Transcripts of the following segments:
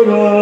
Go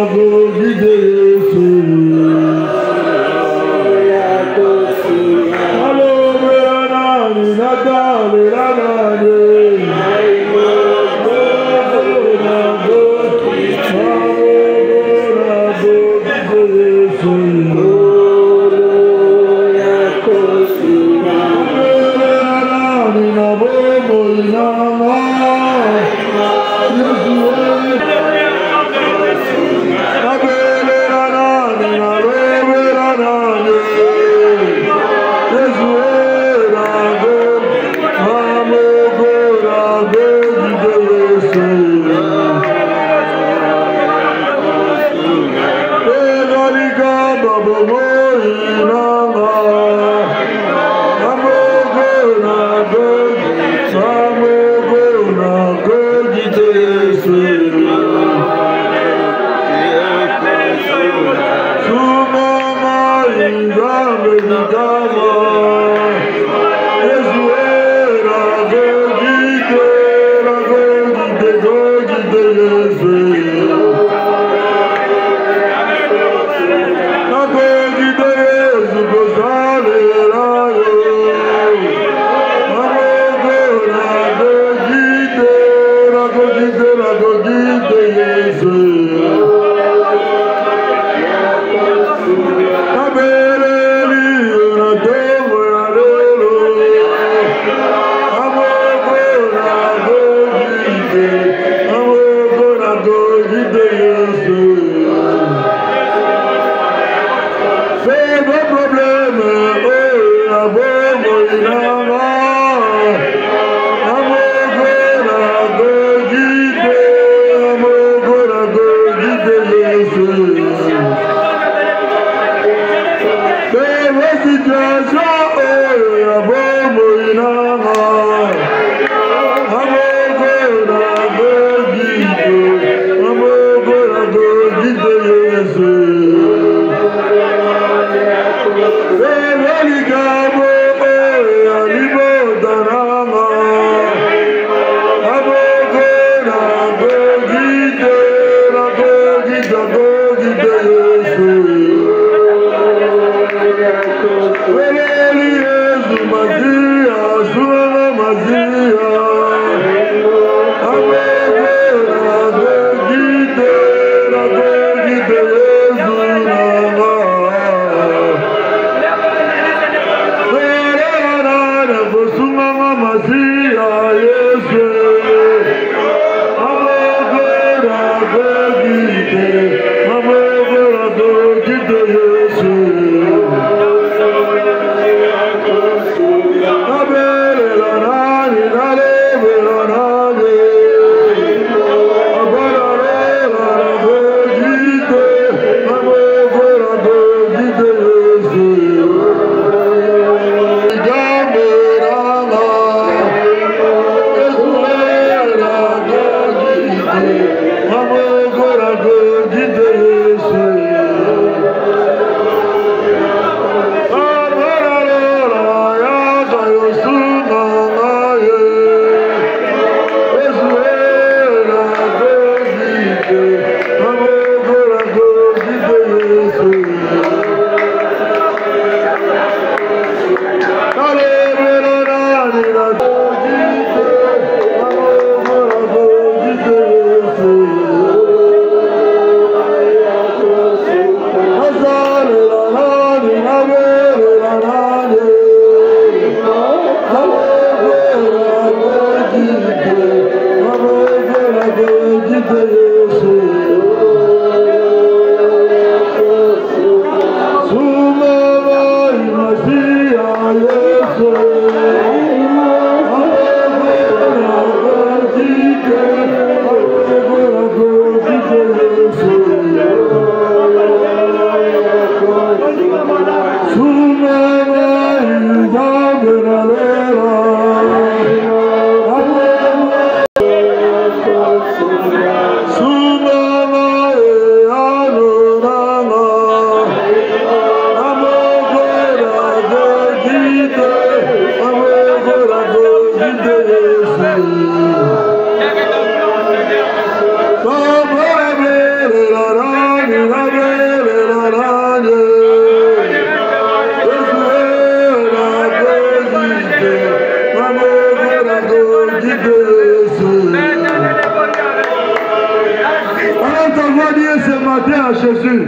ce matin à Jésus,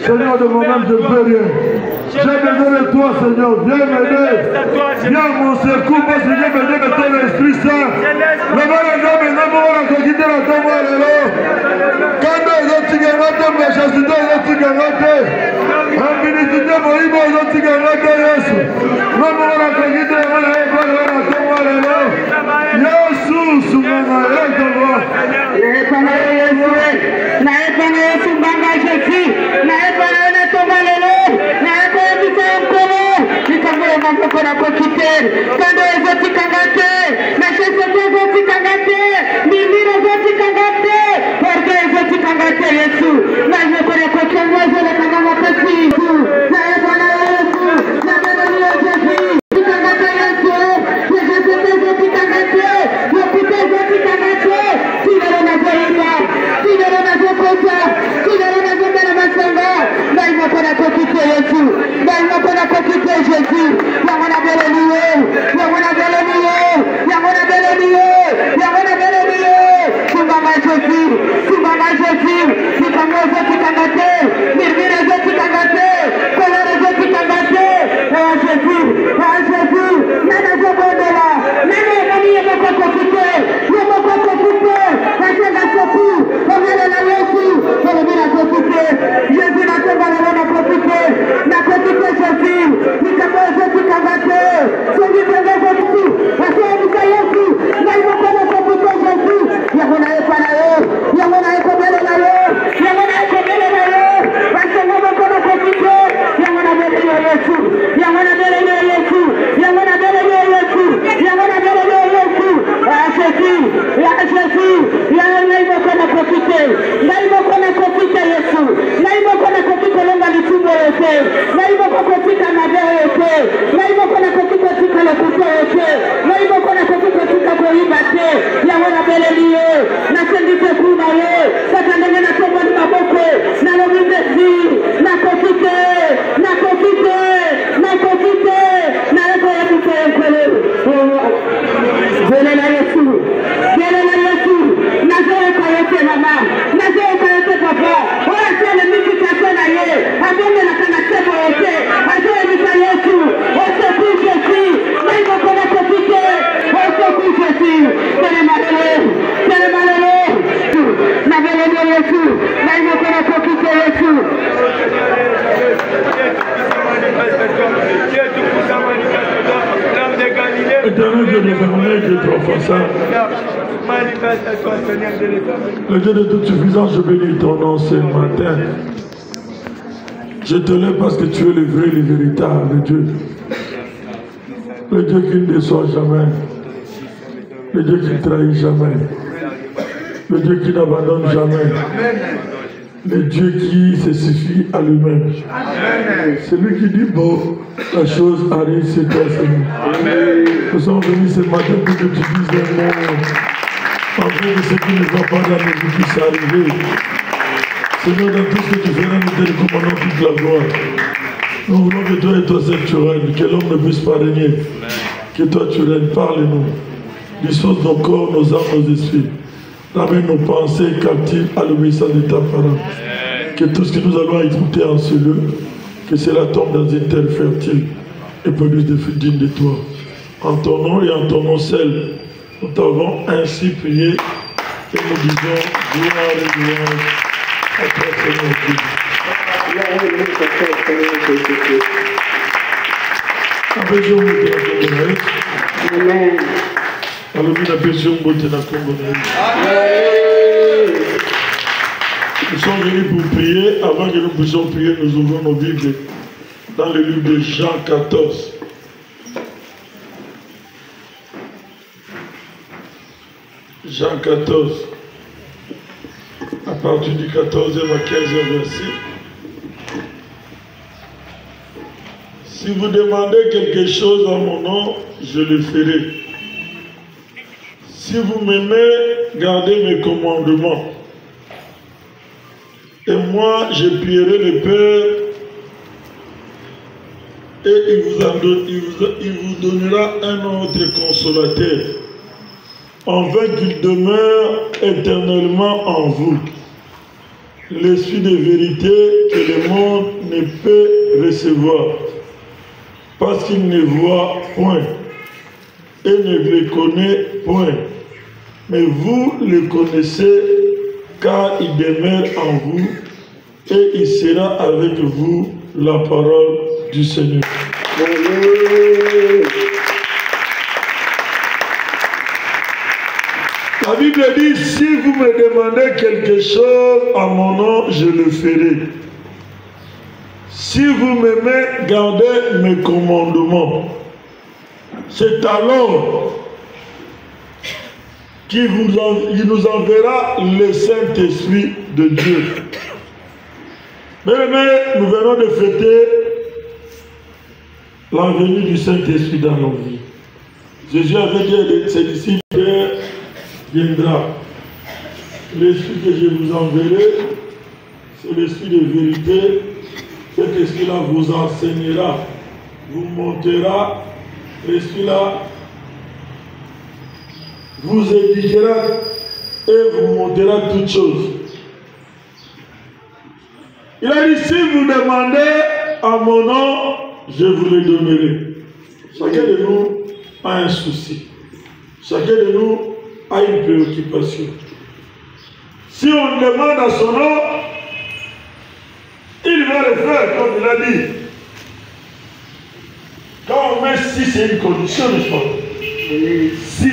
Seigneur de mon âme, je ne peux rien. J'ai besoin de toi, Seigneur. Viens m'aider. Viens mon secours parce que j'ai besoin de ton Esprit Saint. Le mal est là, maintenant, on va quitter la tombe. Quand les autres gagnotent, mes chasseurs, les autres gagnotent. En bénédiction, mon livre, les autres gagnotent, Yesu. Même on va quitter la tombe. Yesu, Soumana, Yesu. Le Dieu de toute suffisance, je bénis ton nom ce matin. Je te lève parce que tu es le vrai et le véritable Dieu. Le Dieu qui ne déçoit jamais. Le Dieu qui ne trahit jamais. Le Dieu qui n'abandonne jamais. Le Dieu qui se suffit à lui-même. C'est lui qui dit bon, la chose arrive, c'est toi, Seigneur. Nous sommes venus ce matin pour que tu dises un mot. En fait de ce qui ne va pas dans nos vies puisse arriver. Seigneur, dans tout ce que tu feras, nous te recommandons toute la gloire. Nous voulons que toi et toi seul tu règnes, que l'homme ne puisse pas régner. Que toi tu règnes, parle-nous. Dispose nos corps, nos âmes, nos esprits. Ramène nos pensées captives à l'obéissance de ta parole. Que tout ce que nous allons écouter en ce lieu, que cela tombe dans une terre fertile et produise des fruits dignes de toi. En ton nom et en ton nom seul, nous t'avons ainsi prié et nous disons gloire et louange à toi, Seigneur Dieu. Amen. Nous sommes venus pour prier. Avant que nous puissions prier, nous ouvrons nos Bibles dans le livre de Jean 14. Jean 14, à partir du 14e à 15e verset. Si vous demandez quelque chose en mon nom, je le ferai. Si vous m'aimez, gardez mes commandements. Et moi, je prierai le Père, et il vous donnera un autre consolateur, afin qu'il demeure éternellement en vous. l'esprit de vérité que le monde ne peut recevoir, parce qu'il ne voit point et ne le connaît point. Mais vous le connaissez, car il demeure en vous et il sera avec vous la parole du Seigneur. La Bible dit, si vous me demandez quelque chose à mon nom, je le ferai. Si vous m'aimez, gardez mes commandements. C'est alors qu'il nous enverra le Saint-Esprit de Dieu. Mais nous venons de fêter la venue du Saint-Esprit dans nos vies. Jésus avait dit à ses disciples, viendra. L'esprit que je vous enverrai, c'est l'esprit de vérité. Cet esprit-là vous enseignera, vous montrera. L'esprit-là vous éduquera et vous montrera toutes choses. Il a dit, si vous demandez à mon nom, je vous le donnerai. Chacun de nous a un souci. Chacun de nous a une préoccupation. Si on demande à son nom, il va le faire comme il a dit. Quand on met si, c'est une condition, n'est-ce pas? Si.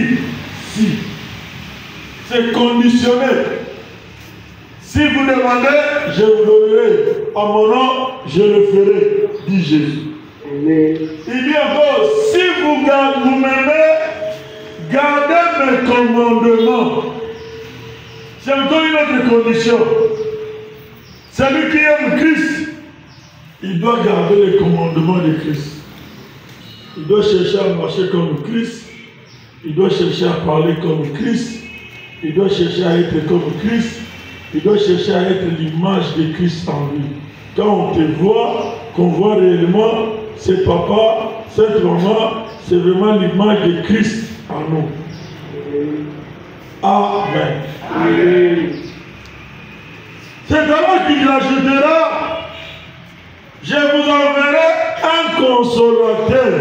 C'est conditionnel. Si vous demandez, je vous donnerai. À mon nom, je le ferai, dit Jésus. Il dit encore, si vous m'aimez, gardez mes commandements. C'est encore une autre condition. Celui qui aime Christ, il doit garder les commandements de Christ. Il doit chercher à marcher comme Christ. Il doit chercher à parler comme Christ. Il doit chercher à être comme Christ. Il doit chercher à être l'image de Christ en lui. Quand on te voit, qu'on voit réellement, c'est papa, cette maman, c'est vraiment l'image de Christ en nous. Amen. Amen. C'est alors qu'il ajoutera, je vous enverrai un consolateur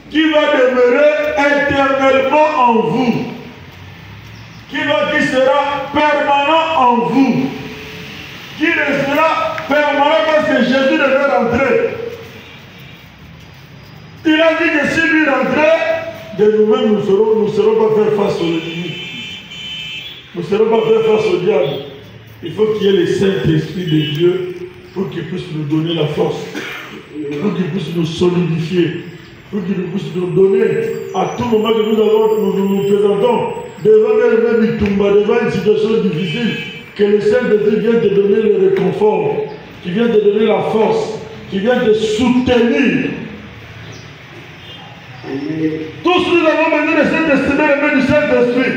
qui va demeurer éternellement en vous, qui sera permanent en vous, qui restera permanent parce que Jésus devait rentrer. Il a dit que si lui rentrait, de nous-mêmes nous ne serons pas faire face aux ennemis. Nous ne serons pas faire face au diable. Il faut qu'il y ait le Saint-Esprit de Dieu pour qu'il puisse nous donner la force, pour qu'il puisse nous solidifier, pour qu'il puisse nous donner à tout moment que nous présentons devant devant une situation difficile, que le Saint-Esprit vienne te donner le réconfort, qui vient te donner la force, qui vient te soutenir. Tous nous avons besoin de Saint-Esprit, du Saint-Esprit.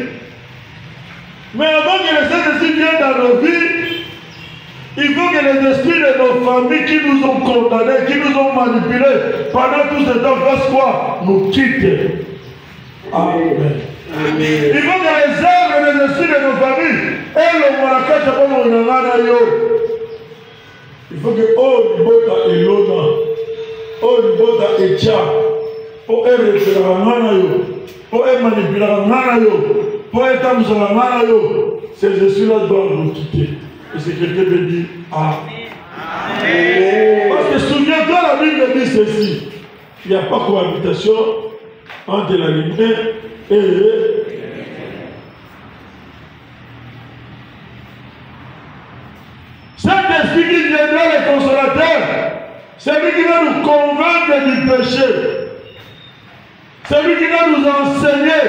Mais avant que le Saint-Esprit vienne dans nos vies, il faut que les esprits de nos familles qui nous ont condamnés, qui nous ont manipulés pendant tout ce temps fassent quoi? Nous quittent. Amen. Amen. Il faut que les œuvres et les esprits de nos familles et le Marakacha comme on a yo. Il faut que oh Bota et Lona, oh Bota et Tcha, oh Ereferamana yo, oh Emanipiramana yo. Pour être ces esprits-là doivent nous quitter. Et c'est quelqu'un qui dit Amen. Parce que souviens-toi, la Bible dit ceci. Il n'y a pas cohabitation entre la lumière et cet esprit qui viendra, le consolateur, c'est lui qui va nous convaincre du péché. C'est lui qui va nous enseigner.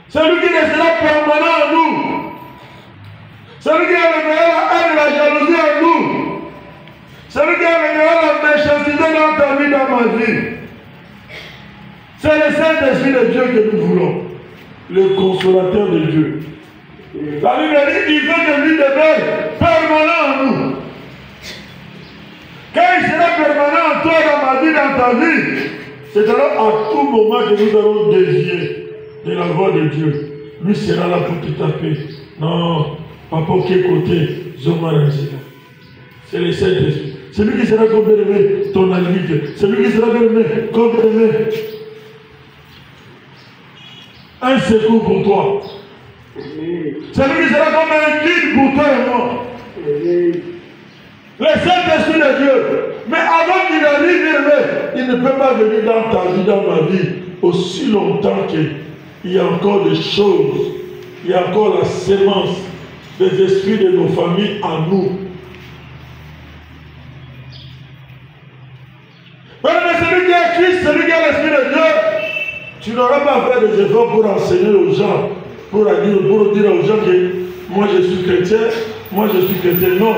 Celui qui restera permanent en nous. Celui qui enlèvera la haine et la jalousie en nous. Celui qui enlèvera la méchanceté dans ta vie, dans ma vie. C'est le Saint-Esprit de Dieu que nous voulons. Le consolateur de Dieu. La Bible dit qu'il veut de lui demeure permanent en nous. Quand il sera permanent en toi, dans ma vie, dans ta vie, c'est alors à tout moment que nous allons dévier de la voix de Dieu. lui sera là pour te taper. Non, papa, quel côté, c'est le Saint-Esprit. C'est lui qui sera comme bien-aimé, ton ami. C'est lui qui sera bien-aimé, comme bien-aimé. Un secours pour toi. C'est lui qui sera comme un guide pour toi et moi. Le Saint-Esprit de Dieu. Mais avant qu'il arrive, bien-aimé, il ne peut pas venir dans ta vie, dans ma vie, aussi longtemps qu'il y a encore des choses, il y a encore la sémence des esprits de nos familles en nous. Mais celui qui a Christ, celui qui a l'Esprit de Dieu, tu n'auras pas fait des efforts pour enseigner aux gens, pour dire aux gens que moi je suis chrétien, moi je suis chrétien. Non.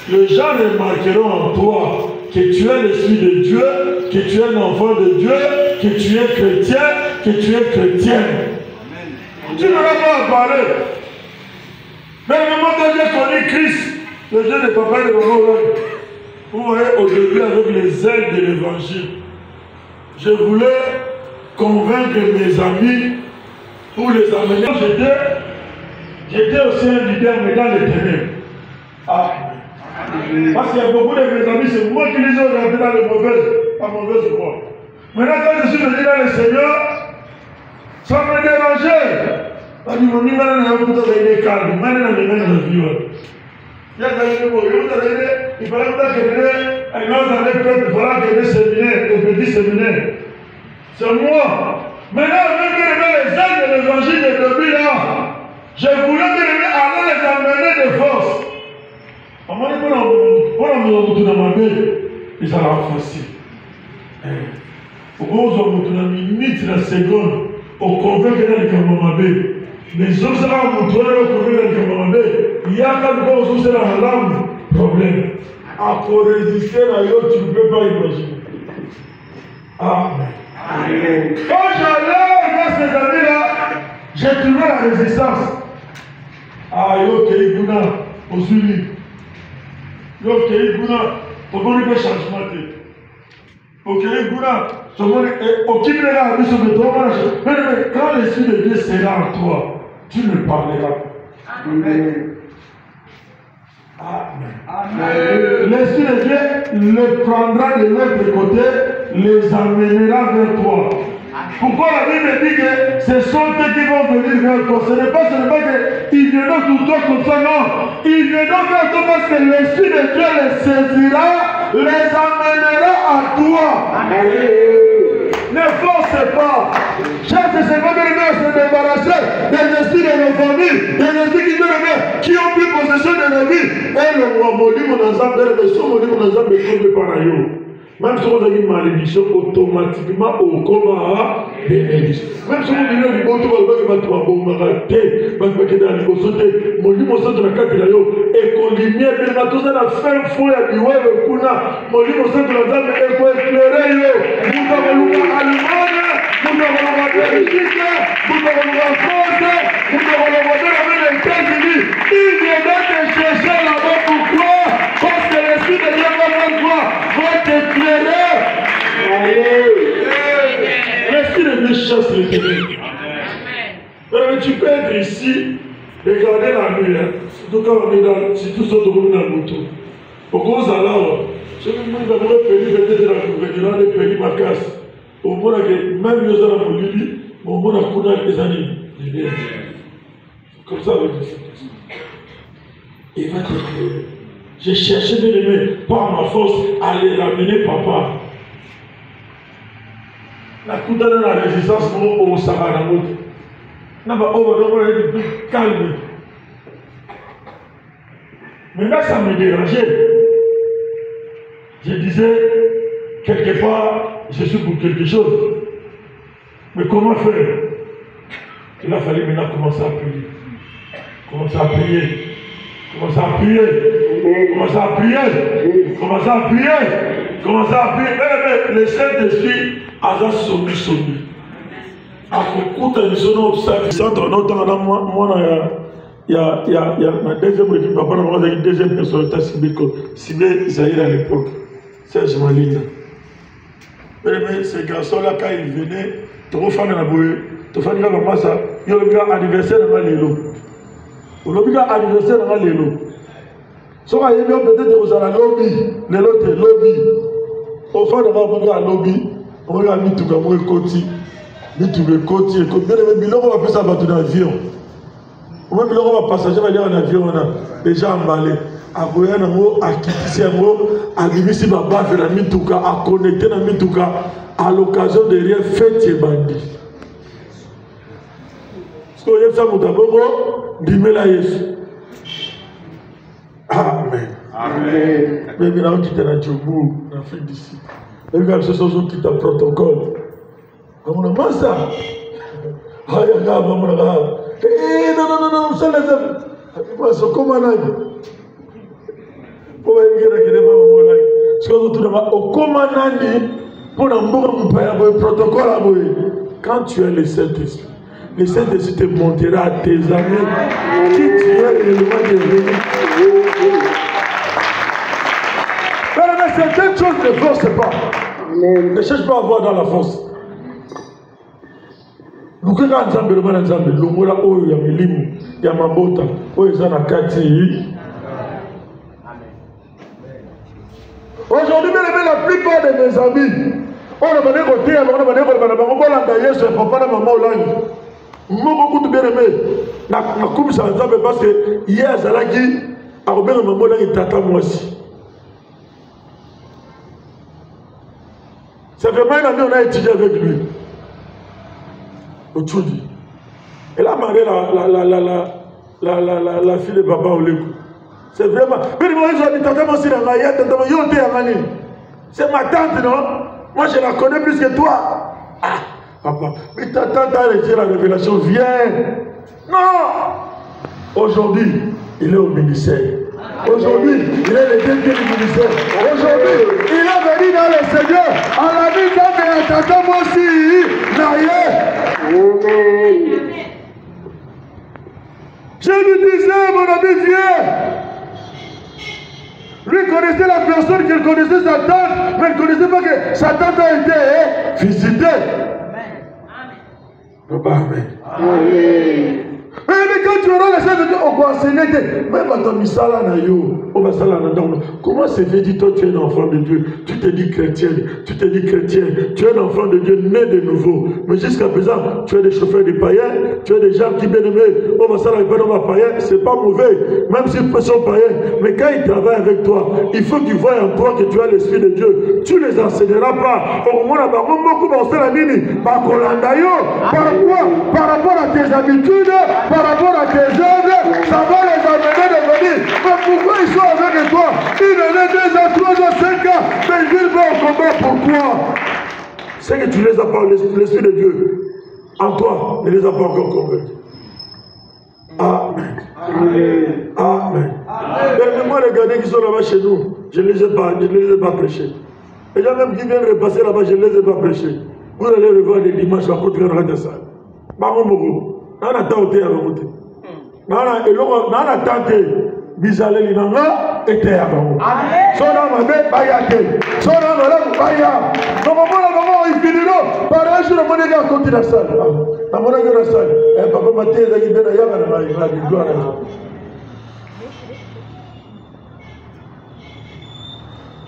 Les gens remarqueront en toi que tu es l'Esprit de Dieu, que tu es un enfant de Dieu, que tu es chrétien, que tu es chrétienne. Tu n'auras pas à parler. Mais le moment que j'ai connu Christ, le Dieu de papa et de maman, vous voyez, au début, avec les ailes de l'évangile, je voulais convaincre mes amis pour les amener. J'étais aussi un leader, mais dans les ténèbres. Ah. Parce qu'il y a beaucoup de mes amis, c'est moi qui les ai orientés dans les mauvaises voies. Maintenant, quand je suis venu dans le Seigneur, ça me dérangeait. Parce que mon ami m'a dit que calme, maintenant, il m'a dit il fallait que des séminaires, des petits séminaires. C'est moi. Maintenant, même que les ailes de l'évangile de début là, je voulais aller les amener de force. À mon avis, ils allaient facile. Au minute, la seconde, au convaincre les Kamamabé. Les autres seront montrés au convaincre les Kamamabé. Il y a quand même aussi la langue problème. Pour résister à l'autre, tu ne peux pas imaginer. Amen. Quand j'allais vers ces amis-là, j'ai trouvé la résistance. Yo, Keïbouna, au Zuli. Yo, Keïbouna, au bon niveau changement. Au Keïbouna, au Kibéla, mais quand l'Esprit de Dieu sera en toi, tu ne parleras pas. Amen. Amen. L'Esprit de Dieu les prendra de l'autre côté, les amènera vers toi. Pourquoi la Bible dit que ce sont eux qui vont venir vers toi? Ce n'est pas qu'ils viendront tout toi comme ça, non. Ils viendront vers toi parce que l'Esprit de Dieu les saisira, les amènera à toi. Amen. Ne force pas. Chaque Seigneur de se débarrasser des esprits de nos familles, des esprits qui ont pris possession de nos vies. Et le Wamoli, mon ensemble, le Somoli, mon ensemble, le Panayo. Même si on a une malédiction, automatiquement, au coma, bénédiction. Même si on a une malédiction, l'Esprit de Dieu chasse les ténèbres. Mais tu peux être ici, regarder la nuit, surtout quand on est dans, surtout sur le moto. Au gros alors, je me dis que je vais peut-être la pays ma casse. Au moins, même nous allons pour lui, au moins, on a des années. Comme ça, avec le Saint-Esprit. Il va te dire, j'ai cherché de l'aimer par ma force à les ramener, papa. La coupe de la résistance au Sahara. Calme. Maintenant, ça me dérangeait. Je disais, quelque part, je suis pour quelque chose. Mais comment faire? Il a fallu maintenant commencer à prier. Commencer à prier. Commencer à prier. Commencer à prier. Commencer à prier. Commencer à prier. Mais le Saint-Esprit a sauvé. À côté de son obstacle, centre notre moi il y a ma deuxième équipe, papa a une deuxième personnalité ciblée Zahir à l'époque. Serge Malina. Mais ces garçons-là, quand ils venaient, trop fan de la bouée, Tu fais comme ça, il y a le anniversaire dans l'élo. Le anniversaire dans l'élo. So ka yebio peut-être aux ala lobby, les autres lobby. Au fond de ma lobby, on va mis tout comme un côté. Mis tout le côté, et bien le biloko va plus ça va tout dans l'avion. On va biloko va passager va dire en avion on a déjà emballé. À Goya nango, à Kitisi nango, à Libisi baba fait la mituka, à connecter la mituka à l'occasion de rien fête et bandit. Ce qu'on y a ça moutabogo, dimela Yesu. Amen. Amen. Mais maintenant, tu es dans Djougou, en Afrique d'ici. Et puis, ce sont ceux qui t'ont protocole. On a mal ça. Ah, il y a un gars, non, c'est les hommes. Moi, c'est comme un âge. Pour me dire que les mamans vont là. Ce qu'on trouve au comme un âge, pour un protocole, quand tu es le Saint-Esprit, le Saint-Esprit te montrera à tes amis qui tu es réellement devenu. Mais certaines choses ne forcent pas. Ne cherche pas à voir dans la force. Nous quand ensemble le mal ensemble, le mot là où il y a milimu, il y a mabota, où il y a nakati. Aujourd'hui, la plupart de mes amis, on a demandé côté, on a demandé côté, on a demandé Yesu, papa na maman là. Moi beaucoup de bien aimé. Na coupe ça ensemble parce que hier Zalaki a repéré maman là il tata moi aussi. C'est vraiment une année on a étudié avec lui. Aujourd'hui. Elle a marié la fille de papa Oleko. C'est vraiment. Mais moi je dis tata moi aussi dans la yette, tata moi yote amani. C'est ma tante non? Moi je la connais plus que toi. Ah papa, mais ta tante a reçu la révélation, viens. Non. Aujourd'hui, il est au ministère. Aujourd'hui, il est le député du ministère. Aujourd'hui, il est venu dans le Seigneur. À la vie de tata moi aussi, naïe. Je lui disais, mon ami, viens. Lui connaissait la personne qu'il connaissait sa tante, mais il ne connaissait pas que sa tante a été visitée. Amen. Amen. Mais quand tu auras la chance de dire, on va enseigner, même à ton misala na yo, on va s'ala na don. Comment c'est fait dit toi tu es un enfant de Dieu, tu te dis chrétien, tu es un enfant de Dieu né de nouveau. Mais jusqu'à présent, tu es des chauffeurs de païens, tu es des gens qui bien aimés, on va s'ala pas dans païen, c'est pas mauvais, même s'ils sont païens. Mais quand ils travaillent avec toi, il faut qu'ils voient en toi que tu as l'esprit de Dieu. Tu ne les enseigneras pas. Au moment où beaucoup vont faire la mini, par rapport à tes habitudes, par rapport à tes œuvres, ça va les amener de venir. Mais pourquoi ils sont avec toi? Ils ont 2 ans, 3 ans, 5 ans, mais ils vont au combat. Pourquoi? C'est que tu les as pas, l'esprit de Dieu en toi ne les a pas encore convaincus. Amen. Amen. Amen. Mais moi, les gardien qui sont là-bas chez nous, je ne les ai pas prêchés. Les gens même qui viennent repasser là-bas, je ne les ai pas prêchés. Vous allez le voir les dimanches, la côte de la salle. On a tenté à remonter. On a tenté. Bizaleli nanga était à vous. Son âme avait bayate. Son âme avait baya. Dans le moment où il finit là, par un jour, on est à côté de la salle. On est dans la salle. Et papa m'a dit, il y a une gloire.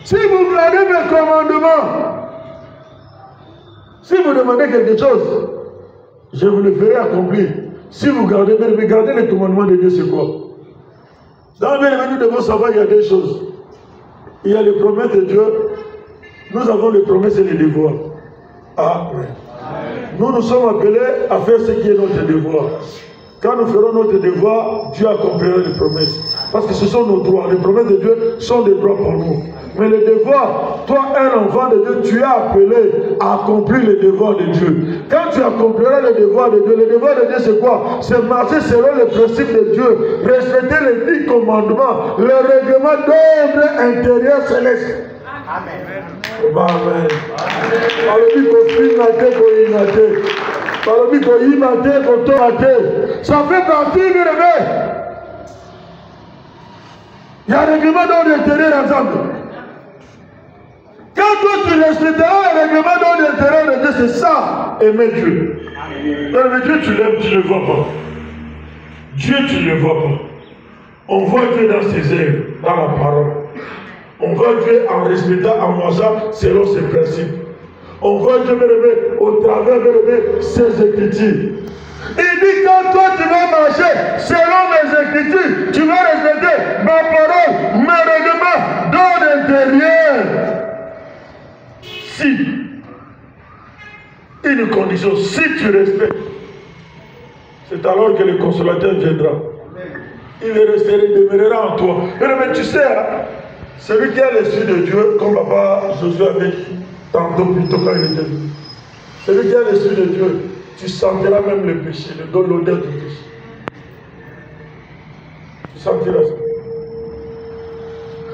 Si vous gardez mes commandements, si vous demandez quelque chose, je vous le ferai accomplir. Si vous gardez les commandements de Dieu, c'est quoi? Dans le menu, nous devons savoir qu'il y a des choses. Il y a les promesses de Dieu. Nous avons les promesses et les devoirs. Amen. Nous sommes appelés à faire ce qui est notre devoir. Quand nous ferons notre devoir, Dieu accomplira les promesses. Parce que ce sont nos droits. Les promesses de Dieu sont des droits pour nous. Mais le devoir, toi, un enfant de Dieu, tu es appelé à accomplir les devoirs de Dieu. Quand tu accompliras les devoirs de Dieu, le devoir de Dieu, c'est quoi? C'est marcher selon les principes de Dieu, respecter les 10 commandements, le règlement d'ordre intérieur céleste. Amen. Amen. Ça fait partie de l'aimer. Il y a un règlement d'ordre intérieur ensemble. Quand toi tu respecteras le règlement d'ordre intérieur de Dieu, c'est ça, aimer Dieu. Mais Dieu, tu l'aimes, tu ne le vois pas. Dieu, tu ne le vois pas. On voit Dieu dans ses œuvres, dans la parole. On voit Dieu en respectant, en marchant selon ses principes. On voit Dieu, bien-aimé, au travers, bien-aimé, ses écritures. Il dit, quand toi tu vas marcher selon mes écritures, tu vas respecter ma parole, mes règlements dans l'intérieur. Si, une condition, si tu respectes, c'est alors que le consolateur viendra. Il demeurera en toi. Mais tu sais, hein, celui qui a l'esprit de Dieu, comme papa Josué avait dit tantôt plutôt quand il était venu, celui qui a l'esprit de Dieu, tu sentiras même le péché, l'odeur du péché. Tu sentiras ça.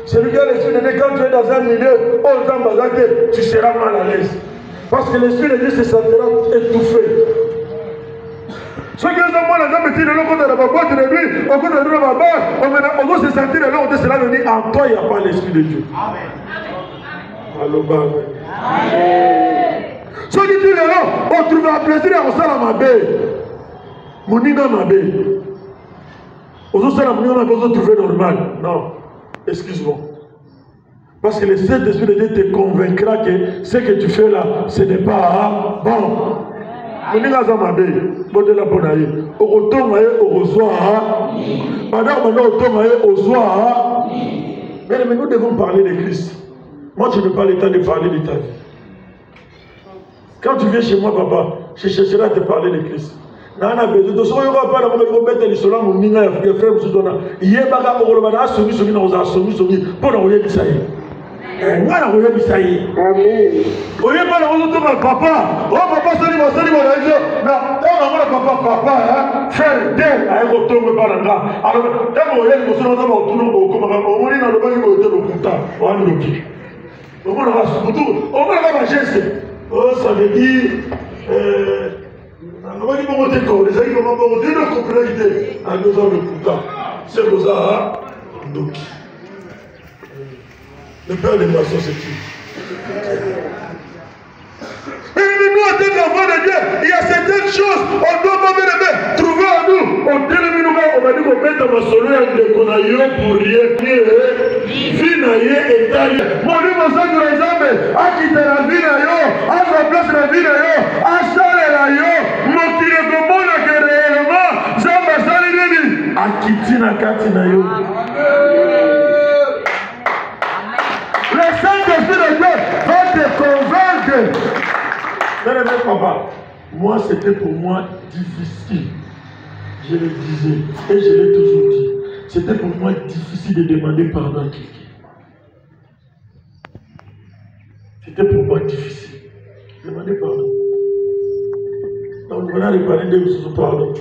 Celui qui a l'esprit de Dieu, quand tu es dans un milieu, tu seras mal à l'aise. Parce que l'esprit de Dieu se sentira étouffé. Ceux qui ont moins les hommes, ils ont de la boîte de nuit, au côté de la barre, on doit se sentir là, on doit se laver. En toi, il n'y a pas l'esprit de Dieu. Amen. Amen. Ceux qui disent là, on trouve un plaisir à ça à ma baie. Mon nid dans ma baie. On se sert à mon nid, on va trouver normal. Non. Excuse-moi. Parce que le Saint-Esprit de Dieu te convaincra que ce que tu fais là, ce n'est pas bon. On est là dans ma baie. Bon de la bonne année. Au retour, au reçoit. Madame, au retour, au soir. Mais nous devons parler de Christ. Moi, je n'ai pas le temps de parler de ta vie. Quand tu viens chez moi, papa, je chercherai à te parler de Christ. Nana besoin de ce qu'on va pas dans le mettre les solats, mon nina, frère, monsieur Dona. Hier, baga, on va la soumis, soumis, on va soumis, soumis, pour l'envoyer du saïd. Moi, la voyage du saïd. Amen. On y est pas dans le papa. Oh, papa, salut, moi, salut, moi, non, papa, hein, frère, d'elle, à un retour, me parle là. Alors, d'un moyen, nous sommes dans le tournoi, on est dans le bain, on est dans le contact, on est dans le pied. On va la geste. Oh, ça veut dire. On va dire qu'on va décorer. Les amis vont dire la complexité. À nous avons le pouvoir. C'est pour ça. Donc, le père des nations, c'est qui? Mais nous, en tant qu'enfants de Dieu, il y a certaines choses, on doit pas bien trouver en nous. On termine, on va dire qu'on met dans ma soleil qu'on a eu pour rien. Vinaye et taille. Mon Dieu, mon sang de l'examen, a quitté la vie, a remplacé la vie, a salé la yo, mon qui ne comprend que réellement, Zamba salé a quitté la katina yo. Le Saint-Esprit de Dieu va te convaincre. Mais papa, moi c'était pour moi difficile. Je le disais et je l'ai toujours dit. C'était pour moi difficile de demander pardon à quelqu'un. C'était pour moi difficile. Demander pardon. Donc on a réparé des choses pardon.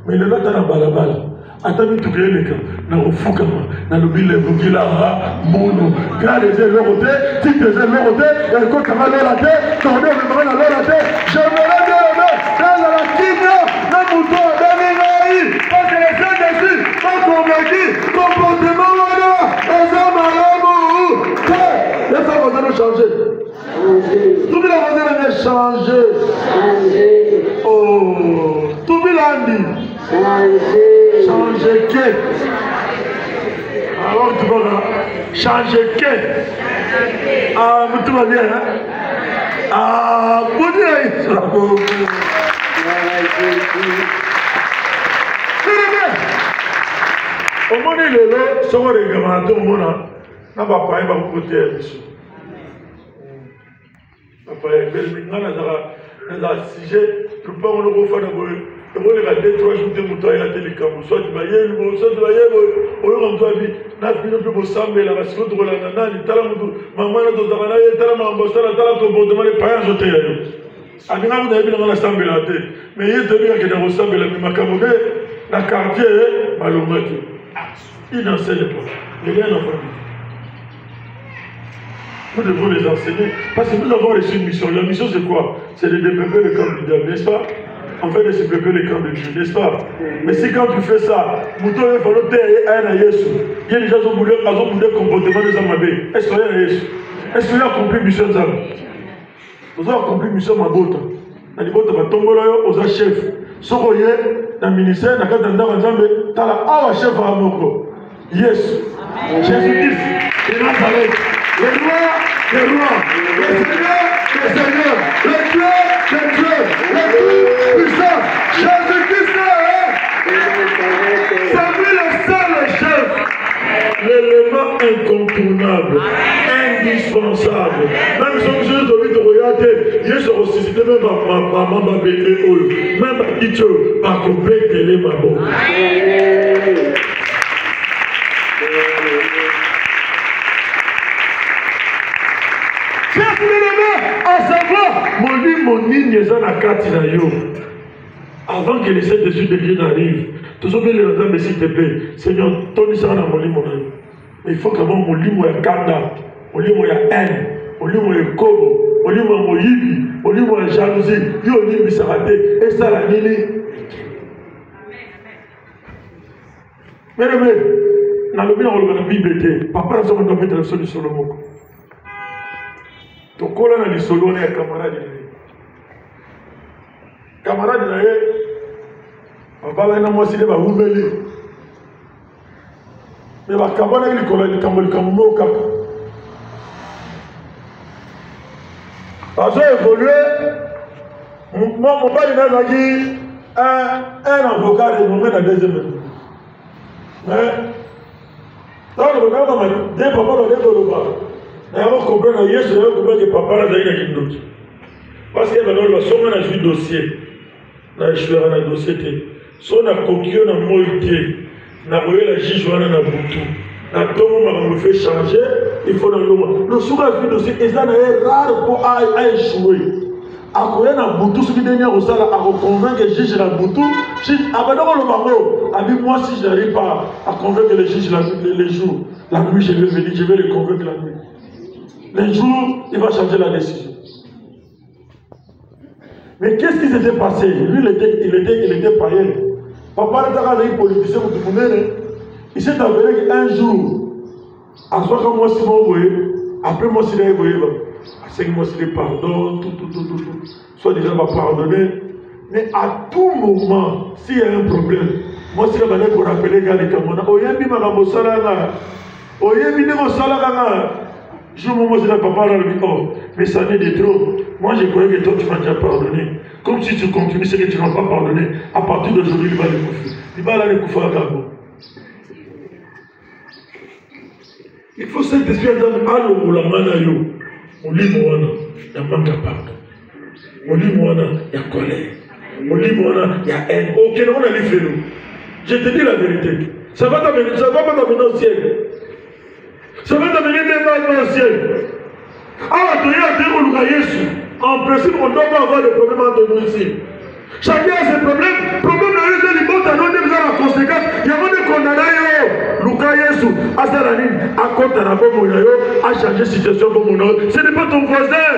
Mais le matin, dans balabala, attends, tu crées les cas. Dans le fou, dans le bilan, le bilan, mono, grâce à l'autre côté, titre de l'autre côté, et quand tu vas dans la tête, tu vas dans la tête, je me lève dans la kibla, dans mon toit, dans les naïfs, parce que les Saint-Esprit sont convaincus, comportement voilà, les hommes à l'amour, les femmes vont changer. Tout le monde va changer. Oh, tout le monde dit. Changer que. Alors tu vas changer que. Ah, tout va bien, hein? Ah, bon Dieu. Au moment où il est là, si on regarde tout le monde, on va pas y avoir côté dessus. Après, dans un sujet, tu peux pas on le refaire dans le. Et moi, les gars, 2-3 jours de moto, il y a des caméras. Soit tu vas y aller, soit tu vas y aller, on est comme toi, n'a plus de plus sambe, la race, tu vas la nana, tu as la moto, maman, tu as la nana, tu as la maman, tu as la comportement, les païens, je t'ai eu. A bien, vous avez vu dans la sambe la tête. Mais il y a des gens qui ont sambe la même camomé, la quartier, malheureusement, il n'enseigne pas. Il y a un enfant. Nous devons les enseigner. Parce que nous avons reçu une mission. La mission, c'est quoi? C'est de développer le camp du diable, n'est-ce pas? On fait de développer le camp de Dieu, n'est-ce pas? Mais si quand tu fais ça, Mouton il faut le terre à Yesu. Il y a déjà un comportement de Zamabé. Est-ce qu'il y a Yesu? Est-ce qu'il y a accompli mission de Zam? Nous avons accompli mission Mabota. na libota batombola yo oza chef soko ye na ministère na kati na ndako nzambe tala awa chef a moko Yesu Jésus-Christ de Nazareth le roi des rois le Seigneur des seigneurs le Dieu des dieux le tout puissant Jésus-Christ c'est lui le seul chef l'élément incontournable indispensable même si on se doit de regarder il se ressuscité même par maman bébé même par Dieu par compléter les mamans. À savoir, mon ligne avant que les Saint-Esprit de Dieu n'arrive, toujours bien les dames, s'il te plaît, Seigneur, ton ça dans mon lit, mais il faut qu'avant mon lit, moi, il y a kanda, mon lit, moi, il y a haine, mon lit, moi, il y a kobo, mon lit, moi, il y a yibi, mon lit, moi, il y a jalousie, il y a lit, ça raté, et ça, la nini. Mais, dans le bien, on a la Bible, papa, ça, on a fait la solution de mon to kola na lisolo na camarade na ye abala na mwasi le ba humeli me ba kabona ile kola ile kambo kaka azo évoluer mon père il a dit un avocat est nommé dans deuxième mais dans le programme des papa dans les doloba d'ailleurs comprendre Yesu d'ailleurs comprendre que papa là d'ailleurs il y a une parce que maintenant le somme na joué dossier na joué na dossier son na kokio na moïté na voyé la juge wana na butu na tomo makambo fait changer il faut dans le somme na joué dossier et ça na rare pour à échouer akoya na butu ce qui dernier au sala à convaincre le juge na butu si abandonne le bango abi moi si je n'arrive pas à convaincre le juge les jours la nuit je vais venir je vais le convaincre la nuit. Les jours, il va changer la décision. Mais qu'est-ce qui s'était passé? Lui, il était païen. Papa était un politicien, il s'est avéré qu'un jour, à soi comme moi, si vous voyez, après moi, si vous voyez, à 5 mois, si pardon, tout. Soit déjà va pardonner. Mais à tout moment, s'il y a un problème, moi, si vous avez pour appeler les gars de Kamona, Oyembi Magamosala, Oyembi Nemosala, je me dis à papa dans le micro, mais ça n'est de trop. Moi je croyais que toi tu m'as déjà pardonné. Comme si tu continues ce que tu n'as pas pardonné, à partir d'aujourd'hui il va le couper. Il va aller le couper à Gabo. Il faut cet esprit d'âme, allo ou la manayo, on lit moi, il y a manque à pardon. On lit moi, il y a colère. On lit moi, il y a haine. Ok, on a fait nous. Je te dis la vérité. Ça va pas t'amener au ciel. Ça va t'amener même au ciel. Ah, tu es à Jésus. En principe, on ne doit pas avoir de problème entre nous ici. Chacun a ses problèmes. Problème de Jésus, il faut t'annoncer la conséquence. Il y a des condamnés. Luka Yesu, Asalanine, à compte à Bomonayo, à changer de situation Bomonayo. Ce n'est pas ton voisin.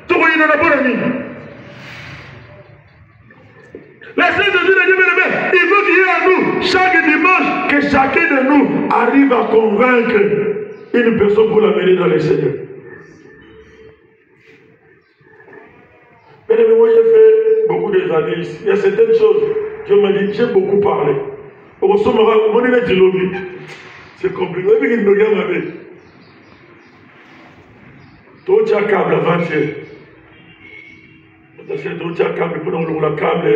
Tu vois, il n'en a pas d'amis. La Sainte de Dieu, il faut qu'il y ait à nous, chaque dimanche, que chacun de nous arrive à convaincre une personne pour l'amener dans les Seigneurs. Mais moi, j'ai fait beaucoup d'années ici. Il y a certaines choses, je me dis, j'ai beaucoup parlé. C'est compliqué. Il me regarde. Toi, tu as un câble avant-hier. Parce que tu as un câble, pour nous, le câble,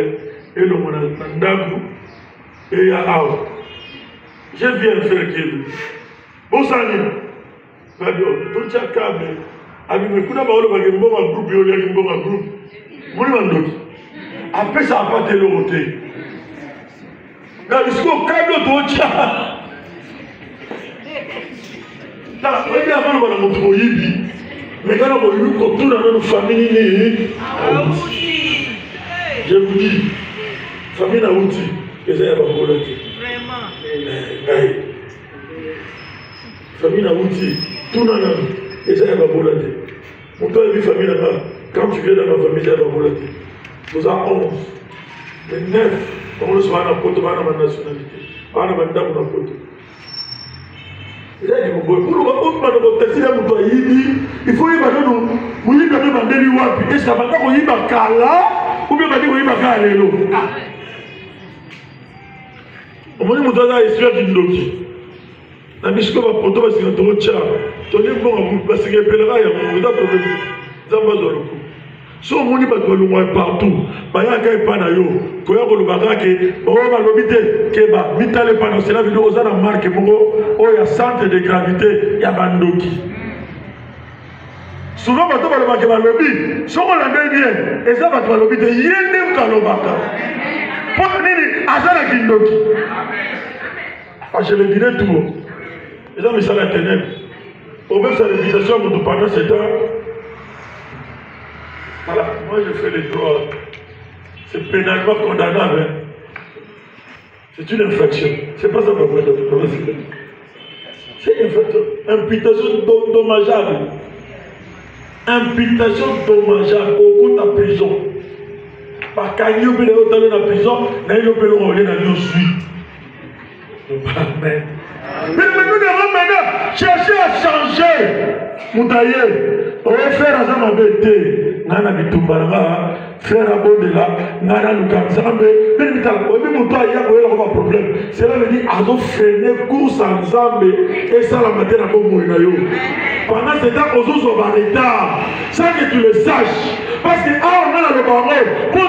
et le monde et alors, je viens faire qu'il. Bon, ça y est. Fabio, tu as un câble. Avec mes coups d'abord, il y a un bon groupe, il y a un bon groupe. Après, ça n'a pas été l'auté. Dans le discours, câble d'autre. Avant, on va montrer au Yibi. Mais quand on a eu autour dans notre famille, je vous dis, famille n'a outil, et ça y a pas volonté. Vraiment. Famille n'a outil, tout n'a pas, et ça y a pas volonté. Mon temps, il famille n'a pas. Quand tu viens dans ma famille, ça y a pas volonté. Nous avons 11. Les 9, on le soit à la pote, on a ma nationalité. On a ma dame, on a pote. Il faut y aller. Oui, quand même, et ça va pas y aller kala ou bien y aller lelo. On m'a dit que je suis un doki. La mission va pour toi, c'est un tour de chat. Tu es bon, parce que le pèlerin, il y a un problème. Ça va dans le coup. Si on dit que tu es partout, il y a un pas d'ailleurs. Quand il y a un bagage, on va l'obiter, Keba, Mitale Pano, c'est la vidéo aux ans marque, il y a centre de gravité, il y a Bandoki. Souvent, quand on va le lobby, si on l'a bien, et ça va te l'obiter, il y a un kalobaka. Pour venir à Zara Kindoki. Je le dirai tout. Les hommes, ils sont la ténèbre. Au même sa réputation, pendant 7 ans. Voilà, moi je fais les droits. C'est pénalement condamnable. Hein. C'est une infraction. C'est pas ça ma voix. C'est une infraction. Imputation dommageable. Imputation dommageable au cours de la prison. Par quand il y a eu la prison, il y a eu le suite. Amen. Mais nous devons maintenant chercher à changer. Moutaye, on va faire à Zamabete, Nana Bitumbarama, faire à Bondela, Nana Lukamzambe, mais il y a un problème. Cela veut dire qu'ils ont freiné course en Zambé et ça la matin à Bomoinayo. Pendant ce temps, aux autres, on va en retard. Sans que tu le saches. Parce que, on a le barreau, pour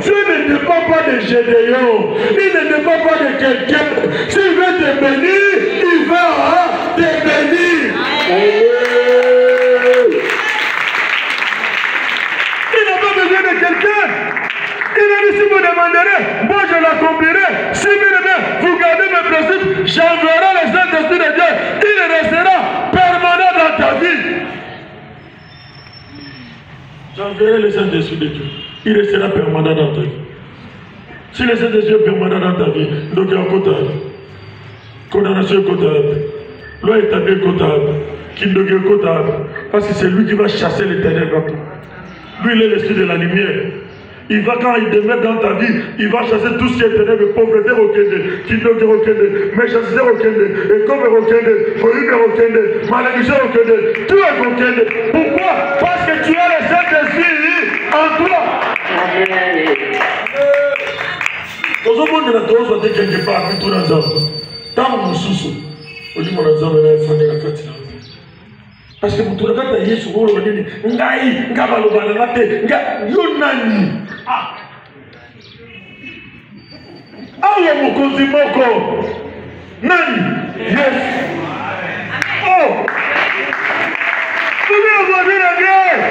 Dieu ne dépend pas de Gédéon, il ne dépend pas de quelqu'un. S'il veut te bénir, il va te bénir. Il n'a pas besoin de quelqu'un. Il a dit si vous demanderez, moi je l'accomplirai. Si vous gardez mes principes, j'enverrai le Saint-Esprit de Dieu. Il restera permanent dans ta vie. J'enverrai le Saint-Esprit de Dieu. Il restera permanent dans ta vie. Si le Saint-Esprit est permanent dans ta vie, donc il y a un quota. Condamnation est quota. Loi établie quota. Kindogi est quota. Parce que c'est lui qui va chasser les ténèbres. Lui, il est l'esprit de la lumière. Il va, quand il demeure dans ta vie, il va chasser tout ce qui est ténèbres, pauvreté rokende, kindogi rokende, méchanceté rokende, école rokende, volume rokende, malédiction rokende, tout est rokende. Pourquoi? Parce que tu as le Saint-Esprit en toi. Amen. Dans un monde de la tour, soit quelque part, tout dans un temps, mon sous, on dit mon azam est là, la carte. Parce que tout le monde a dit, sur le monde, Ngaï, Ngabalo, Banate, Yunani. Ah, il y a mon Kozimoko. Nani. Yes. Oh. Vous voulez avoir la guerre.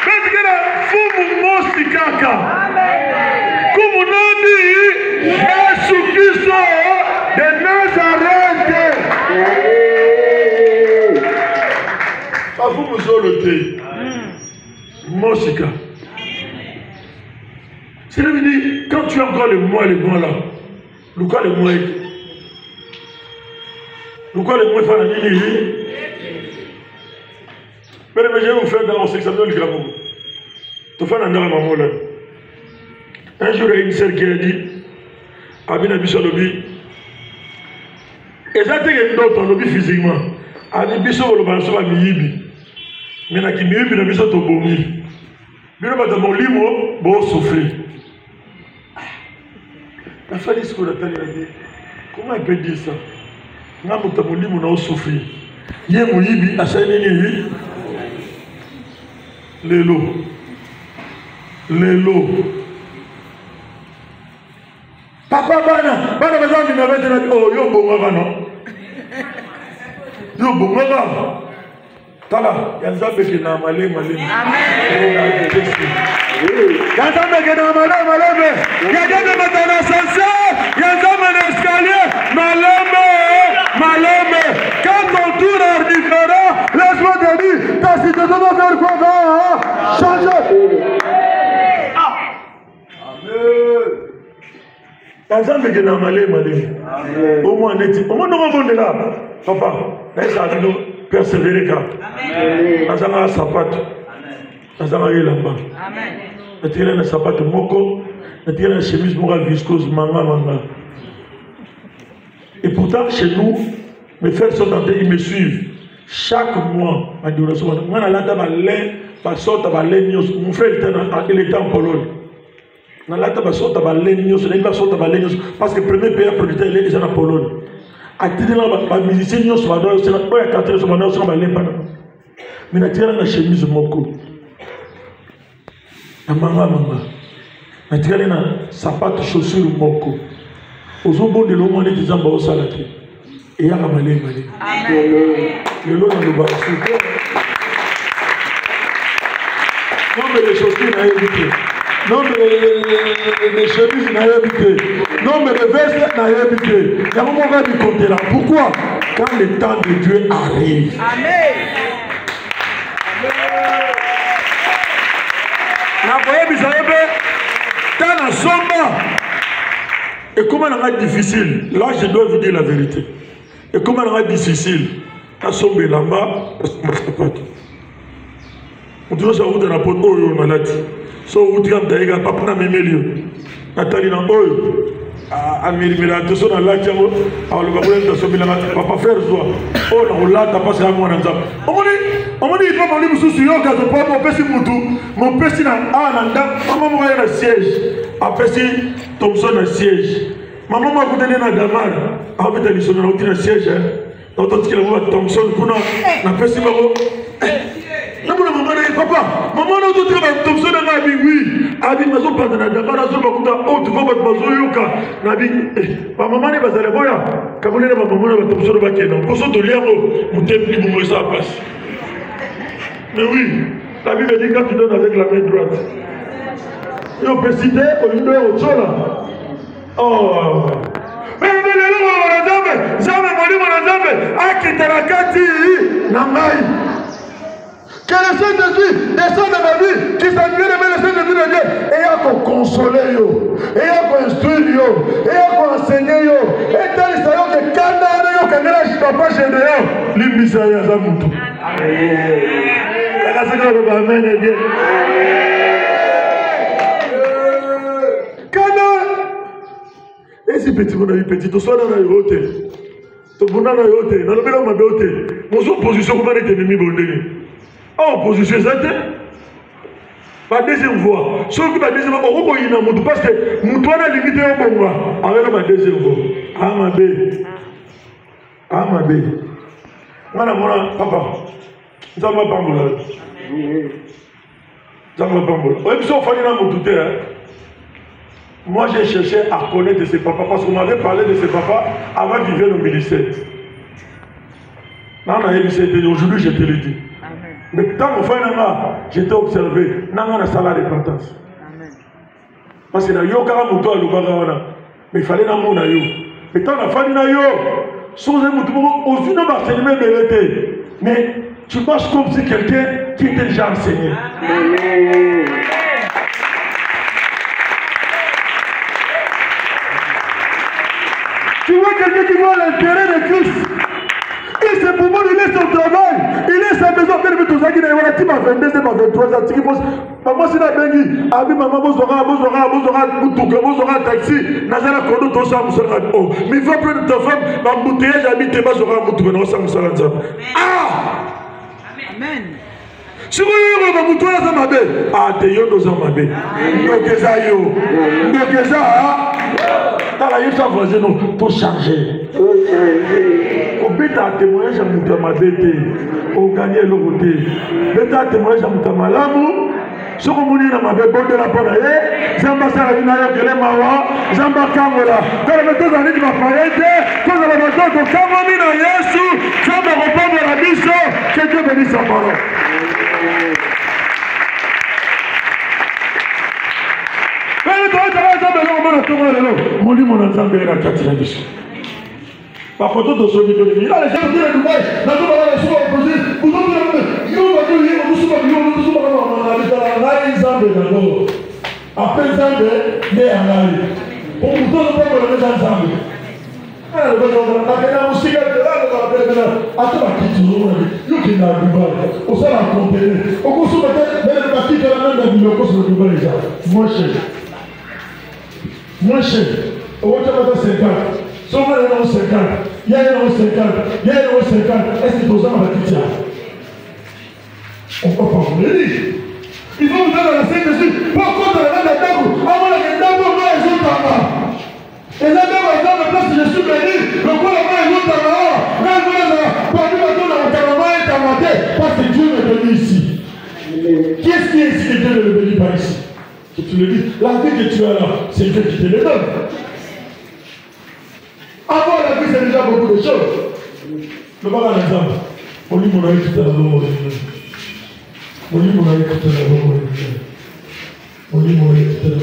Parce que la foule mosti kaka. Comme on a dit, Jésus-Christ de Nazareth. Pas vous me solotez. Mosika. C'est là que dit, quand tu as encore les mois là, le quoi les mois le quoi les mois faire la nuit. Mais je vais vous faire dans le examen du Gabon. Tu fais un maman là. Un jour, il y a une sœur qui a dit, Abina Bissolobi, et ça c'est une autre lobby physiquement. Abina Bissolobi, on va miyibi. Mais na kimiyibi na biso to bomi. Bino bata molimo bo souffrir. La femme dit ce qu'on appelle la vie. Comment elle peut dire ça? N'a pas molimo na souffrir. Yé moyibi asani ni lelo. Lelo. Papa bana besoin d'une avait oh yo bonga non. Yo bonga. Tala, yanzambe kina malé. Amen. Yanzambe kina malé. Yanzambe matana sansa, yanzambe l'escalier, malé. Quand ton tour arrivera, laisse-moi te dire, ta situation va faire quoi? Va changer. Amen. Yanzambe kina malé. Au moins net. Au moins nous on est là. Papa, laisse à nous. Persévérer car Azanga sapato Azanga yelamba Amen. Na sapato moko, na chemise moko viscose manga. Et pourtant, chez nous, mes frères sont en train, ils me suivent. Chaque mois, mon frère il était en Pologne. Parce que le premier pays à produire, il est en Pologne. Les musiciens ne sont pas mais na tirana chemise moko na mama na tirana na sapato chaussure moko ozobo de l'homme ne disant ba osalaki et ya malé amen le lot na ba soupe non mais les chaussures na évité non mais les chemises na évité non mais les vestes na évité il y a un moment on va lui compter là pourquoi quand le temps de Dieu arrive amen. Et comment on a difficile, là je dois vous dire la vérité. Et comment on a difficile, à somber là-bas, parce que moi je ne sais pas tout. On doit savoir de la porte, oh, on maladie. So, vous dites que vous avez pas de mémélio. Nathalie, non, oh, à Mirimira, tout ça dans la tienne, alors le baboulin de somber là-bas, papa faire joie. Oh, là, on l'a tapé à moi dans ça. On m'a dit, il faut parler de soucis, quand je parle, mon père, mon père, maman m'a dit, siège. Après, Thompson a siège. Maman m'a dit, dans Damar, après, il y a un siège. Donc, il y a Thompson, on a fait si maman. Papa, maman n'a pas dit, Thompson a dit, oui. A dit, mais on parle de Damar, oh, tu vas battre ma zoyoka. A dit, ma maman n'est pas allée, boya. Quand vous n'avez pas maman, Thompson va quitter. Pour ça, tu l'as, mon temple, vous ça passe. Mais oui, la Bible dit quand tu donnes avec la main droite. Et on peut citer au lieu de autre chose là. Oh. Mais jamais mon Azambe, a quitté la Kati, Namai. Que le Saint-Esprit descende dans ma vie, qui s'admire le Saint-Esprit de Dieu, et il a consoler, et il a instruire, et il a enseigner, et tel que quand il y a un papa chez Dieu, l'immisaya Zamutu. Amen. Et si petit mon ami petit, tu sois dans la hôtel, tu es dans la hôtel, dans le hôtel, mon opposition, comment est ennemi bondé? En opposition, c'est la deuxième fois. Sauf que la deuxième fois, on va y aller parce que mon toit est limité au bon avec la deuxième fois. Amabé. Voilà, papa. Ça m'a pas moulé. Ça m'a pas moulé. Oui, si on fallait dans mon douter, moi j'ai cherché à connaître ses papas parce qu'on m'avait parlé de ses papas avant qu'ils viennent au ministère. Aujourd'hui, je te le dis. Mais quand on fait j'étais observé. N'a salle de repentance. Parce que il y a mais il fallait dans mon aïe. Mais quand on a fait un sans un mouton, aux unes d'enseignement mérité. Mais tu marches comme si quelqu'un qui était déjà enseigné. Tu vois quelqu'un qui voit l'intérêt de Christ. Et c'est pour moi, il est son travail, il est sa maison. Bien tout ça qui est voilà, tu m'as 22, tu m'as 23 ans, tu poses. Maman, c'est la bengi. Abi, maman, vous aurez un taxi. Nazara Kodo, tout ça, vous aurez un oh. Mais il faut prendre ta femme, ma bouteille, j'habite, tu vas aura un moutou, mais on s'en sort. Ah! Amen. Si vous avez un moutou, ça m'a bé. Ah, t'es yo, nous en m'a bé. Ndokeza yo. Ndokeza, ah. Dans la yécha voisine, pour changer. Au bêta à témoignage à Moutamabété, au gagné le côté. Bêta à témoignage à Moutamalamou, ce qu'on m'a dit dans ma bébé de la Ponaye, Zamba Sarabina, Kelemawa, Zamba Kamola. Quand la méthode en ligne de ma pailleté, quand la méthode de Kamamina Yesu, Zamba Repombe la mission, que Dieu bénisse sa parole. Mon dit mon ensemble est la quatrième mission. Par contre, dans ce vidéo, il a les gens qui ont Dubaï, la Dubaï a les souvent opposés, vous avez dit, il va dire, il va dire, après Zambé, mais à l'arrêt. Pour vous donner pas pour les gens Zambé. Alors, on a la musique de là, à tout la petite zone, il y a Dubaï, on s'est rencontré, on consomme peut-être la petite de la même ville, on consomme le Dubaï, moins cher. Moins cher. On va te mettre 50. Souvent, il y a 50. Il y a 50. Il y a 50. Est-ce que tous en va quitter? On ne peut pas vous le dire. Il faut vous donner la scène dessus. Pourquoi dans la main de Dago? Avant la Dago, moi, ils sont en bas. Et là, dans la place, je suis béni. Le quoi, la main, ils sont en bas. Là, parmi la donne, mon camarade est en matin. Parce que Dieu me bénit ici. Qui est-ce qui est ici que Dieu ne le bénit pas ici? Que tu le dis. La vie que tu as là, c'est Dieu qui te le donne. Avoir la vie, c'est déjà beaucoup de choses. Le voilà un exemple. On lit mon avis tout à l'heure. On lit mon avis tout à l'heure. On lit mon avis tout à l'heure.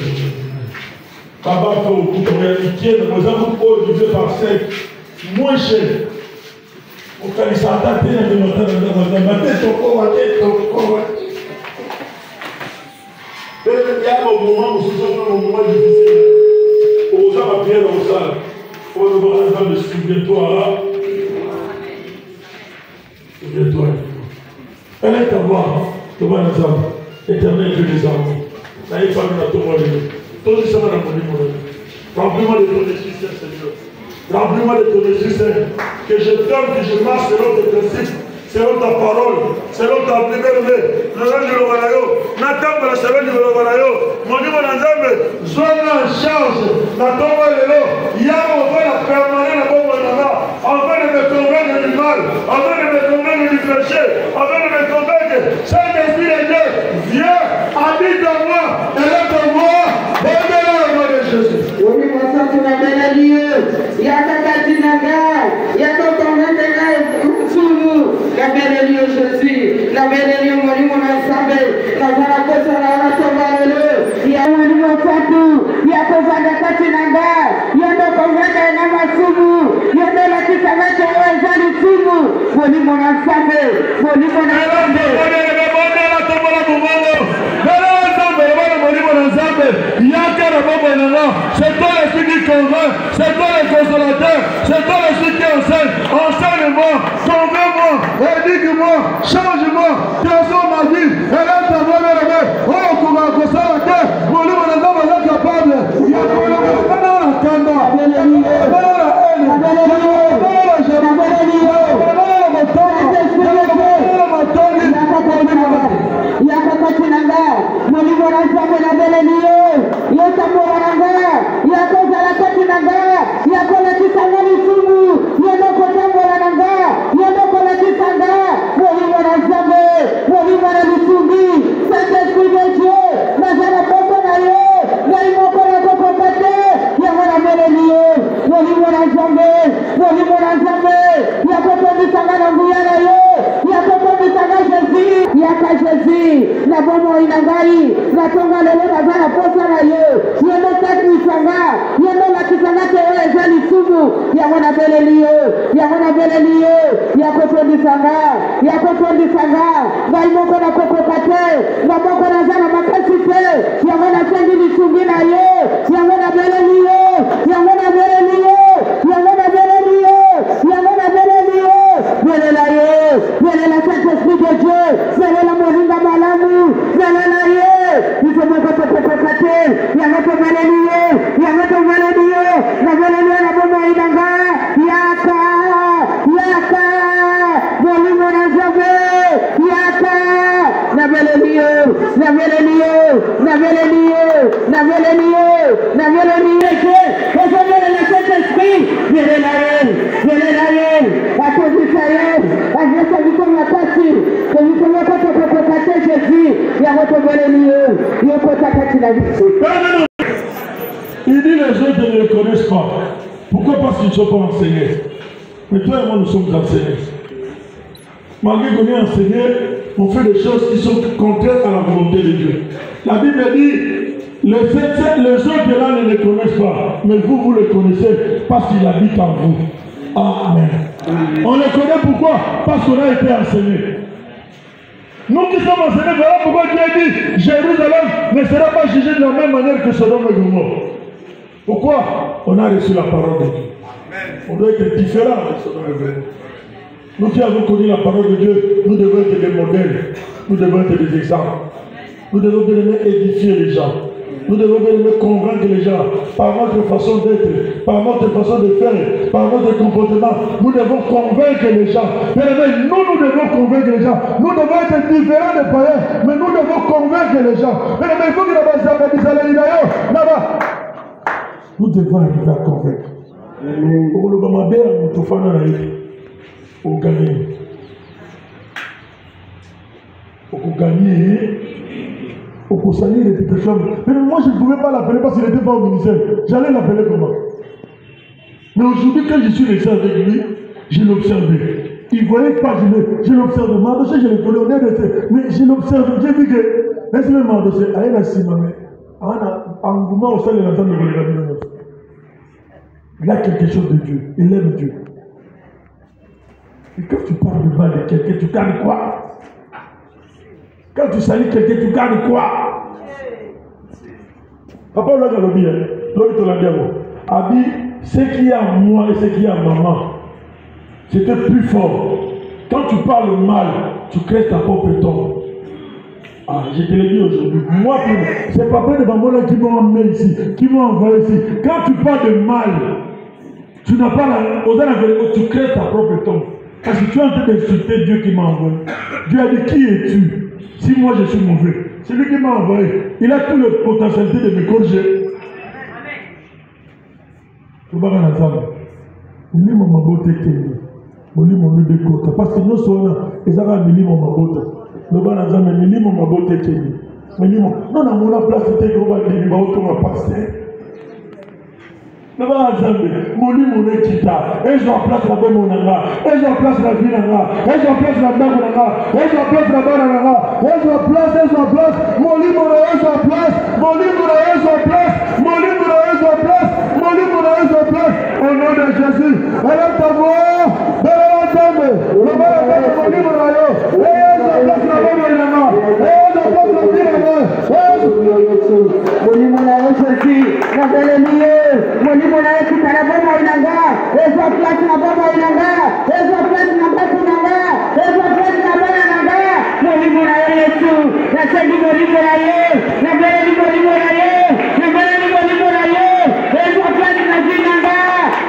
Papa fait au coup de réalité, nous avons haut du par 5, moins cher. Au cas où ça a été, on a dit, ton corps. Il y a un moment où ce sont un moment difficile. Aux gens à prier dans le salle. Pour le voir un de souviens-toi. Souviens-toi. Elle est à voir. Tu vois un exemple. Éternel Dieu des armées. Là, il parle de ton roi. Tout ça va dans mon livre. Remplis-moi de ton esprit, Seigneur. Remplis-moi de ton esprit, Seigneur. Que je donne, que je marche selon tes principes, selon ta parole, selon ta prière. Le nom du Lobanayo. N'attends pas la semaine du Lobanayo. Mon Dieu, mon ensemble, sois en charge. N'attends pas le lot. Il y a on va la permanente, la bombe là. En train de me convaincre du mal, en train de me convaincre du péché, en train de me convaincre. Saint-Esprit de Dieu, viens, habite en moi, élève en moi. Bonne au nom de Jésus. Oui, mon sang, tu m'as bien Dieu. Il y a ta catinaga, il y a ton temps sous nous. La belle Dieu Jésus, la belle Dieu, mon Dieu, mon ensemble. La voilà que ça va tomber le. Il y a un niveau Fatou, il y a ton va de catinaga, il y a ton convoi de Namasumu, il y a de la kitana qui est un joli sumu. Mon Dieu, mon ensemble, mon Dieu, mon ensemble. C'est toi l'esprit qui convainc, c'est toi le consolateur, c'est toi l'esprit qui enseigne. Enseigne-moi, convainc-moi, éduque-moi, change-moi, transforme ma vie. Et là, ta voix vers la main. Oh, comment consolateur, mon livre, mon enfant, on est capable. Il y a pour le monde, on a la canda, on a la haine, on a la jalousie, on a la montagne, on a la montagne. Il y a un continent, mon livre, on a la belle lieu. Il y a un moranga, il y a un continanga, il y a un kitangalisumu, il y a un moranga, il y a un kitanga, mon livre, on a mon livre, on a l'isumu. Saint-Esprit de Dieu, Nazara Pokonayo, Naïmoko na Kokokate, il y a un belle lieu, mon livre, on a mon livre, on a il y a un kitanga dans il y a Jésus, il y a Jésus, la bombe inangai, la tonga lelo na zana posa na yo, yendo tatu sanga, yendo la kisanga te ole zali sumu, ya wana bele liyo, ya kotondi sanga, ngai moko na kokokate, na moko na zana makasi te, ya wana sendi ni sungi na yo, ya wana bele liyo, ya wana bele liyo, ya wana bele liyo, ya wana bele liyo, bele la yo, bele la Saint-Esprit de Dieu, bele la moringa malamu, bele la yo, il faut me kokokate, ya wana bele liyo, ya wana bele liyo, na bele liyo na bomo inanga, yaka, bolimo na zabe, yaka, na bele liyo, na bele liyo, na bele liyo, na bele liyo, na bele liyo, que bele la Saint-Esprit, bele la yo, à cause du Seigneur, à Dieu ça vous comme la passion, que vous pouvez pas kokokate Jésus, ya wana bele liyo, yo kokakati la vie. Il dit les gens ne le connaissent pas. Pourquoi? Parce qu'ils ne sont pas enseignés. Mais toi et moi, nous sommes enseignés. Malgré qu'on est enseigné, on fait des choses qui sont contraires à la volonté de Dieu. La Bible dit, les autres de là ne le connaissent pas. Mais vous, vous le connaissez parce qu'il habite en vous. Amen. On le connaît pourquoi? Parce qu'on a été enseigné. Nous qui sommes enseignés, voilà pourquoi Dieu a dit, Jérusalem ne sera pas jugée de la même manière que Sodome et Gomorrhe. Pourquoi? On a reçu la parole de Dieu. On doit être différent de Sodome et Gomorrhe. Nous qui avons connu la parole de Dieu, nous devons être des modèles. Nous devons être des exemples. Nous devons édifier les gens. Nous devons convaincre les gens par notre façon d'être, par notre façon de faire, par notre comportement. Nous devons convaincre les gens. Nous devons convaincre les gens. Nous devons être différents des païens, mais nous devons convaincre les gens. Il faut que nous devons arriver à convaincre. Pour gagner. Pour gagner. Pour saluer les réputation. Mais moi, je ne pouvais pas l'appeler parce qu'il n'était pas au ministère. J'allais l'appeler comment? Mais aujourd'hui, quand je suis resté avec lui, je l'observais. Il ne voyait pas, je l'observais. Mardoché, je le connais, on est resté. Mais je l'observais. J'ai vu que, laisse-le Mardoché, allez la cime, en mouvement au sein de l'ensemble de l'organisation. Il a quelque chose de Dieu. Il aime Dieu. Et quand tu parles de mal de quelqu'un, tu gardes quoi? Quand tu salis quelqu'un, tu gardes quoi? Papa, on l'a dit, l'autre te l'a dit. Abi, ce qu'il y a à moi et ce qu'il y a à maman, c'était plus fort. Quand tu parles mal, tu crées ta propre tombe. Ah, je te l'ai dit aujourd'hui. Moi, c'est papa de Bambola qui m'a emmené ici, qui m'a envoyé ici. Quand tu parles de mal, tu n'as pas la vérité, tu crées ta propre tombe. Parce que tu es en train d'insulter Dieu qui m'a envoyé. Dieu a dit, qui es-tu? Si moi je suis mauvais, c'est lui qui m'a envoyé. Il a tout le potentialité de me corriger. Tu vas dans la salle. Il dit mon mabote est parce que nous sommes là, ils ont mis mon mabote. Le bas n'a jamais mis mon mabote est non, on a place de gros bas de l'autre pasteur. Le bas n'a jamais mis mon équita. Et je remplace la bonne monara. Et je remplace la vie nara. Et je remplace la dame nara. Et je remplace la bonne nara. Et je remplace. Mon livre est sur place. Mon livre est sur place. Mon livre est sur place. Mon livre est sur place. Au nom de Jésus. Alors ta voix. Le bas n'a pas mon livre là. Et je remplace la bonne nara. Et je remplace la vie nara. Mon livre est sur Jésus. Mon livre est sur la bonne nara. Et je remplace la bonne nara. Et je remplace la bonne nara. Et je remplace la bonne nara. Mon livre est sur la scène du livre là. La bonne livre là. La bonne livre là. Et je remplace la vie nara.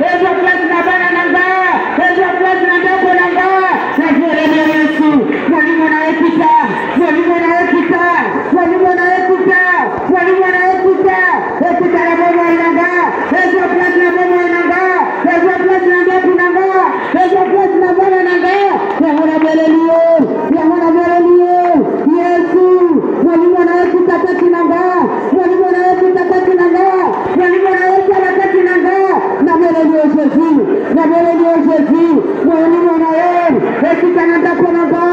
Et je remplace la bonne nara. Et je remplace la bonne nara. La bonne est sur mon livre là est tout ça. Mon livre là est tout ça. Mon livre là est tout ça. Mon livre là est tout ça. Et tout à la bonne nara. Et je remplace la bonne nara. Et je remplace la bonne nara. Et je remplace la bonne nara. La bonne est liée. La bonne est liée. Jésus. Mon livre là est tout à fait nara. Mon livre là est tout à fait nara. Mon livre là est tout à fait nara. La bonne est liée Jésus. La bonne est liée Jésus. Mon livre là est. Et tout à la bonne nara.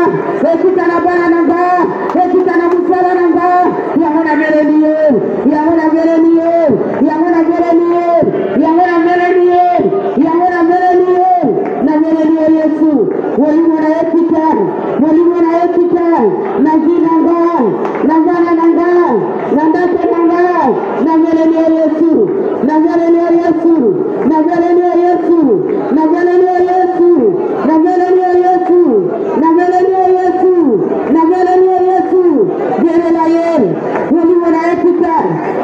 Et tout à la bonne nara. Et tout à la bonne nara. La bonne est liée. La bonne est liée. La bonne est liée. La bonne est liée. La bonne est liée. La bonne est liée Jésus. Mon livre là est tout à. Mon livre là est tout à. La vie nara. La bonne nara. La bonne nara. La bonne est liée Jésus. La bonne est liée Jésus. La bonne est liée Jésus. La bonne est liée Jésus. La bonne est liée Jésus. La bonne est liée Jésus. La bonne est liée Jésus. Viens là hier. Mon livre là est tout à.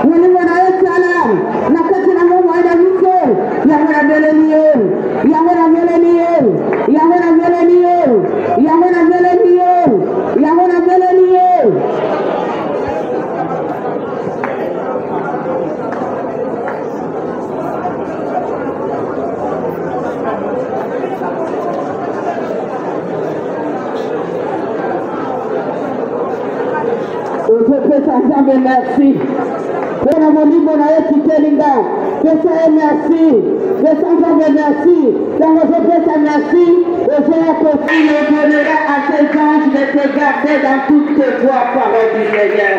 Mon livre là est salam. La kati na Mungu haina mwisho. Yamona mbele niyo. Yamona mbele niyo. Yamona mbele niyo. Yamona mbele niyo. Yamona mbele niyo. Merci. Pour mon livre, on a écouté Linda. Que ça merci. Que ça merci. Dans votre paix, merci. Et Seigneur, continue de donner à ces anges de te garder dans toutes tes voies, parole du Seigneur.